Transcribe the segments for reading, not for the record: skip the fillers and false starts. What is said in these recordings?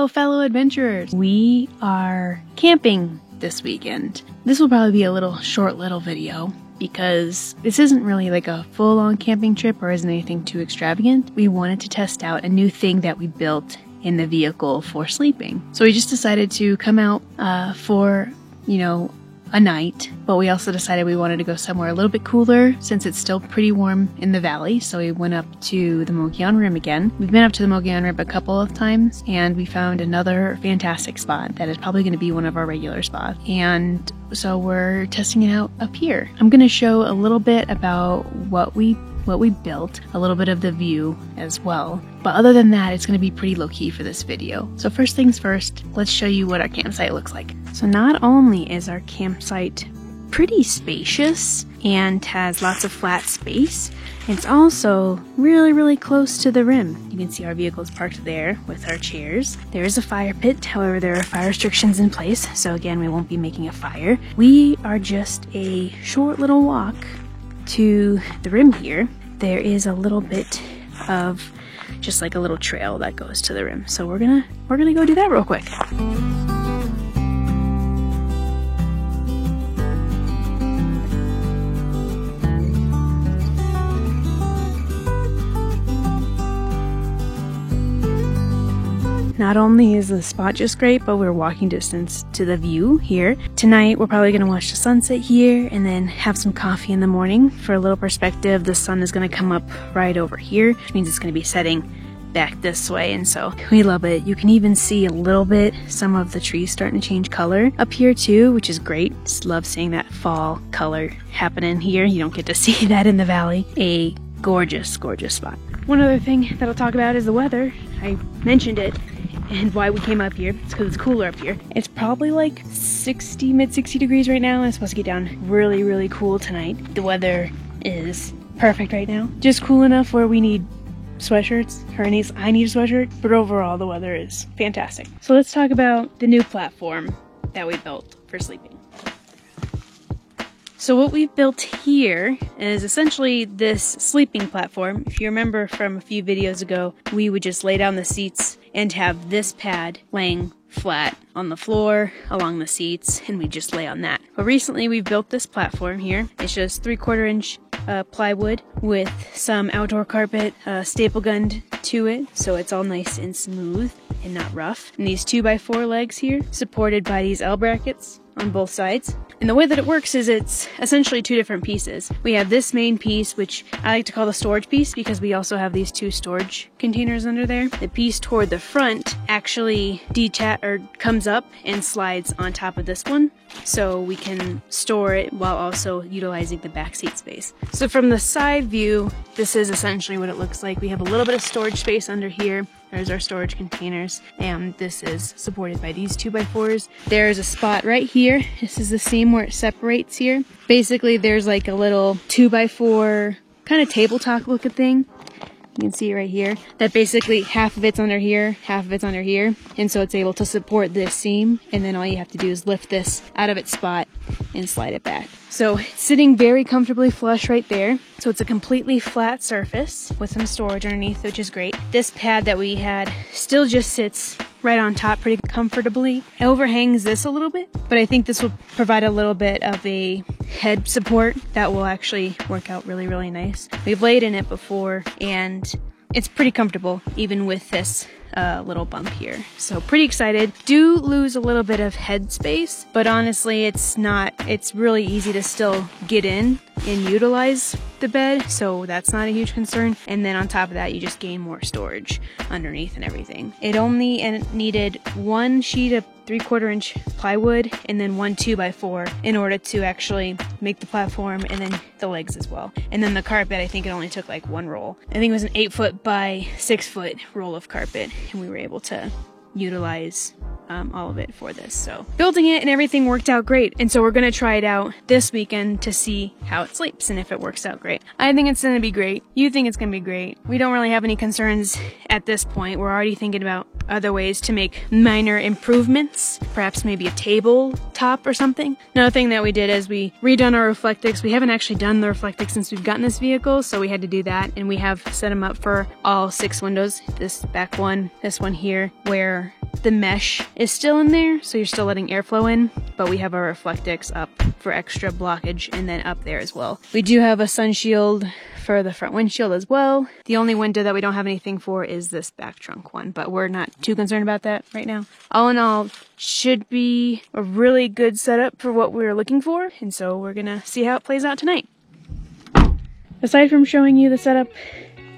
Hello, fellow adventurers! We are camping this weekend. This will probably be a short little video because this isn't really like a full-on camping trip or isn't anything too extravagant. We wanted to test out a new thing that we built in the vehicle for sleeping. So we just decided to come out for, a night, but we also decided we wanted to go somewhere a little bit cooler since it's still pretty warm in the valley. So we went up to the Mogollon Rim again. We've been up to the Mogollon Rim a couple of times and we found another fantastic spot that is probably going to be one of our regular spots. And so we're testing it out up here. I'm going to show a little bit about what we built, a little bit of the view as well. But other than that, it's going to be pretty low-key for this video. So first things first, let's show you what our campsite looks like. So not only is our campsite pretty spacious and has lots of flat space, it's also really, really close to the rim. You can see our vehicles parked there with our chairs. There is a fire pit, however there are fire restrictions in place, so again we won't be making a fire. We are just a short little walk to the rim here. There is a little bit of just like a little trail that goes to the rim. So we're gonna go do that real quick. Not only is the spot just great, but we're walking distance to the view here. Tonight, we're probably gonna watch the sunset here and then have some coffee in the morning. For a little perspective, the sun is gonna come up right over here, which means it's gonna be setting back this way, and so we love it. You can even see a little bit, some of the trees starting to change color up here too, which is great. Just love seeing that fall color happening here. You don't get to see that in the valley. A gorgeous, gorgeous spot. One other thing that I'll talk about is the weather. I mentioned it. And why we came up here, it's because it's cooler up here. It's probably like mid 60 degrees right now, and it's supposed to get down really, really cool tonight. The weather is perfect right now. Just cool enough where we need sweatshirts, or at least I need a sweatshirt, but overall the weather is fantastic. So let's talk about the new platform that we built for sleeping. So what we've built here is essentially this sleeping platform. If you remember from a few videos ago, we would just lay down the seats and have this pad laying flat on the floor along the seats, and we just lay on that. But recently we've built this platform here. It's just 3/4 inch plywood with some outdoor carpet staple gunned to it, so it's all nice and smooth and not rough. And these 2x4 legs here, supported by these L brackets on both sides. And the way that it works is it's essentially two different pieces. We have this main piece, which I like to call the storage piece because we also have these two storage containers under there. The piece toward the front actually comes up and slides on top of this one, so we can store it while also utilizing the back seat space. So from the side view, this is essentially what it looks like. We have a little bit of storage space under here. There's our storage containers, and this is supported by these 2x4s. There's a spot right here. This is the seam where it separates here. Basically, there's like a little 2x4 kind of tabletop looking thing. You can see it right here. That basically half of it's under here, half of it's under here. And so it's able to support this seam. And then all you have to do is lift this out of its spot and slide it back. So it's sitting very comfortably flush right there. So it's a completely flat surface with some storage underneath, which is great. This pad that we had still just sits right on top pretty comfortably. It overhangs this a little bit, but I think this will provide a little bit of a head support that will actually work out really, really nice. We've laid in it before and it's pretty comfortable even with this little bump here. So pretty excited. Do lose a little bit of head space, but honestly it's really easy to still get in and utilize the bed, so that's not a huge concern. And then on top of that, you just gain more storage underneath and everything. It only needed one sheet of 3/4 inch plywood and then one 2x4 in order to actually make the platform and then the legs as well. And then the carpet, I think it only took like one roll. I think it was an 8-foot by 6-foot roll of carpet, and we were able to utilize all of it for this. So building it and everything worked out great, and so we're gonna try it out this weekend to see how it sleeps and if it works out great. I think it's gonna be great. You think it's gonna be great. We don't really have any concerns at this point. We're already thinking about other ways to make minor improvements, perhaps maybe a table top or something. Another thing that we did is we redone our Reflectix. We haven't actually done the Reflectix since we've gotten this vehicle, so we had to do that, and we have set them up for all 6 windows. This back one, this one here, where The mesh is still in there, so you're still letting airflow in, but we have our Reflectix up for extra blockage and then up there as well. We do have a sun shield for the front windshield as well. The only window that we don't have anything for is this back trunk one, but we're not too concerned about that right now. All in all, should be a really good setup for what we're looking for, and so we're gonna see how it plays out tonight. Aside from showing you the setup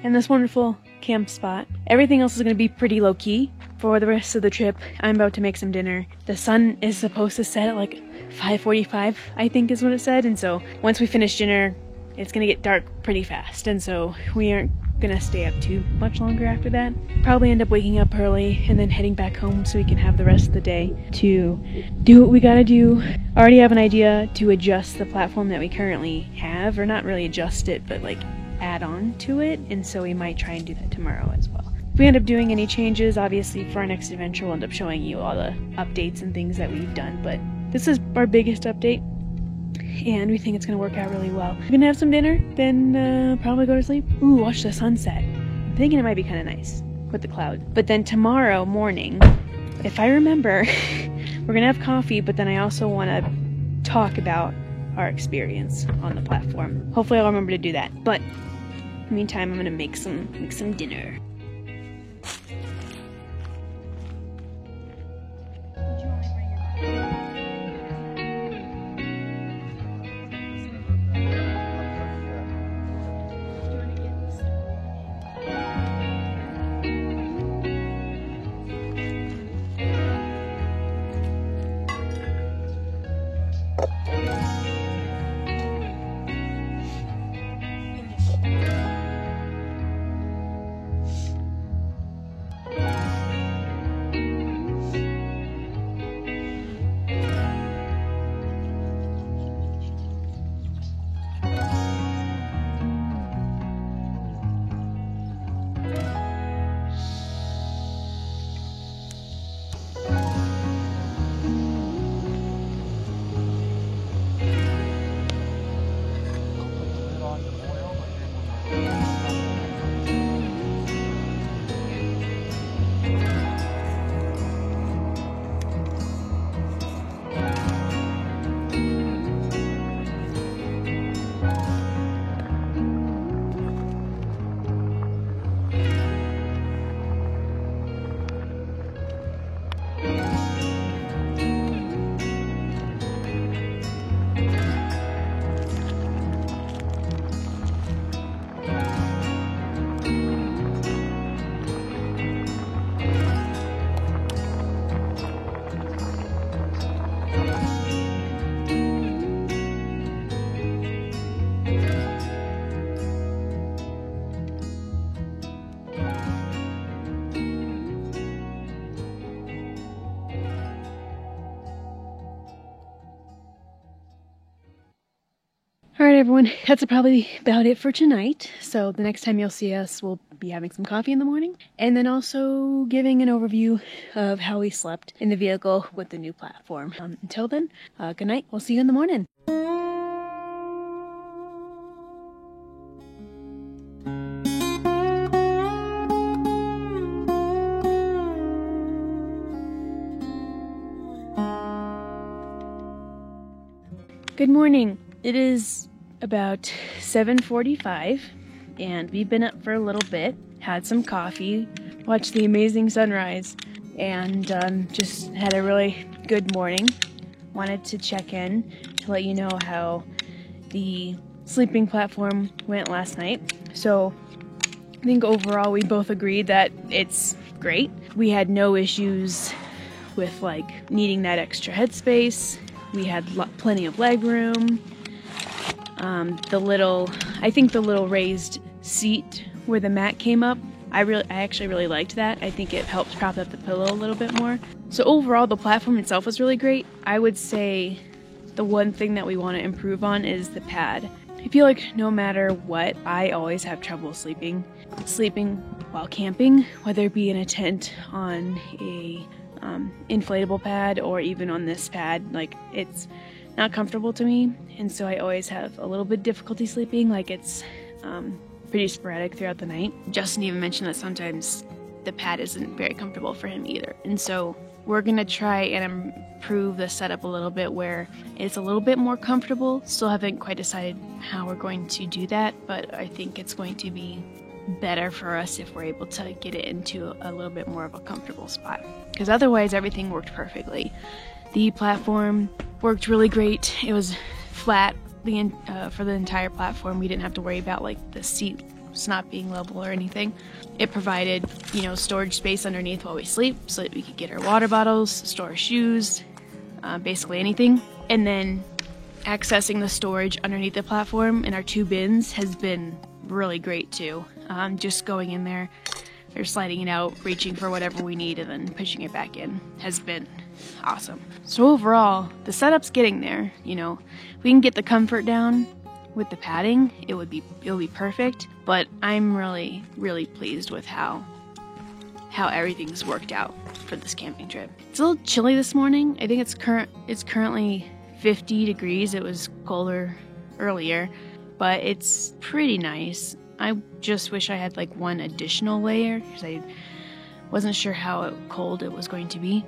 and this wonderful camp spot, everything else is gonna be pretty low-key. For the rest of the trip, I'm about to make some dinner. The sun is supposed to set at like 5:45, I think is what it said, and so once we finish dinner, it's gonna get dark pretty fast, and so we aren't gonna stay up too much longer after that. Probably end up waking up early and then heading back home so we can have the rest of the day to do what we gotta do. I already have an idea to adjust the platform that we currently have, or not really adjust it, but like add on to it, and so we might try and do that tomorrow as well. If we end up doing any changes, obviously for our next adventure we'll end up showing you all the updates and things that we've done, but this is our biggest update, and we think it's going to work out really well. We're going to have some dinner, then probably go to sleep. Ooh, watch the sunset. I'm thinking it might be kind of nice with the clouds. But then tomorrow morning, if I remember, we're going to have coffee, but then I also want to talk about our experience on the platform. Hopefully I'll remember to do that. But in the meantime, I'm going to make some dinner. Alright everyone, that's probably about it for tonight. So the next time you'll see us, we'll be having some coffee in the morning, and then also giving an overview of how we slept in the vehicle with the new platform. Until then, good night. We'll see you in the morning. Good morning. It is about 7:45 and we've been up for a little bit, had some coffee, watched the amazing sunrise, and just had a really good morning. Wanted to check in to let you know how the sleeping platform went last night. So I think overall we both agreed that it's great. We had no issues with like needing that extra headspace. We had plenty of leg room. I think the little raised seat where the mat came up, I actually really liked that. I think it helped prop up the pillow a little bit more. So overall, the platform itself was really great. I would say the one thing that we want to improve on is the pad. I feel like no matter what, I always have trouble sleeping while camping, whether it be in a tent, on a inflatable pad, or even on this pad. Like, it's not comfortable to me, and so I always have a little bit of difficulty sleeping. Like, it's pretty sporadic throughout the night. Justin even mentioned that sometimes the pad isn't very comfortable for him either. And so we're gonna try and improve the setup a little bit where it's a little bit more comfortable. Still haven't quite decided how we're going to do that, but I think it's going to be better for us if we're able to get it into a little bit more of a comfortable spot. Because otherwise everything worked perfectly. The platform worked really great. It was flat for the entire platform. We didn't have to worry about like the seats not being level or anything. It provided, storage space underneath while we sleep so that we could get our water bottles, store our shoes, basically anything. And then accessing the storage underneath the platform in our 2 bins has been really great too. Just going in there or sliding it out, reaching for whatever we need, and then pushing it back in has been awesome. So overall, the setup's getting there. If we can get the comfort down with the padding, it'll be perfect. But I'm really, really pleased with how everything's worked out for this camping trip. It's a little chilly this morning. I think it's currently 50 degrees. It was colder earlier, but it's pretty nice. I just wish I had like one additional layer because I wasn't sure how cold it was going to be.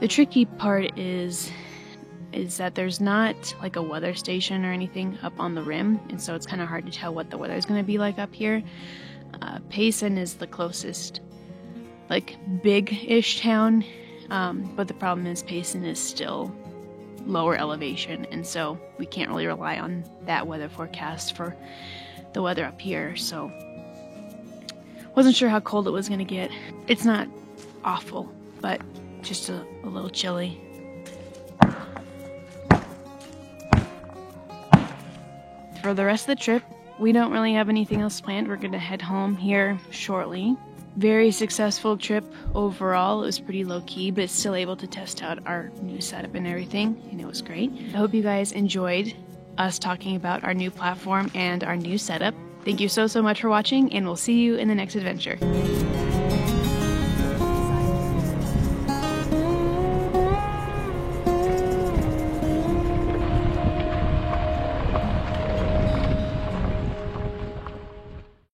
The tricky part is that there's not like a weather station or anything up on the rim, and so it's kind of hard to tell what the weather is going to be like up here. Payson is the closest like big-ish town, but the problem is Payson is still lower elevation, and so we can't really rely on that weather forecast for the weather up here. So wasn't sure how cold it was going to get. It's not awful, but just a little chilly. For the rest of the trip, we don't really have anything else planned. We're going to head home here shortly. Very successful trip overall. It was pretty low-key, but still able to test out our new setup and everything, and it was great. I hope you guys enjoyed us talking about our new platform and our new setup. Thank you so much for watching, and we'll see you in the next adventure.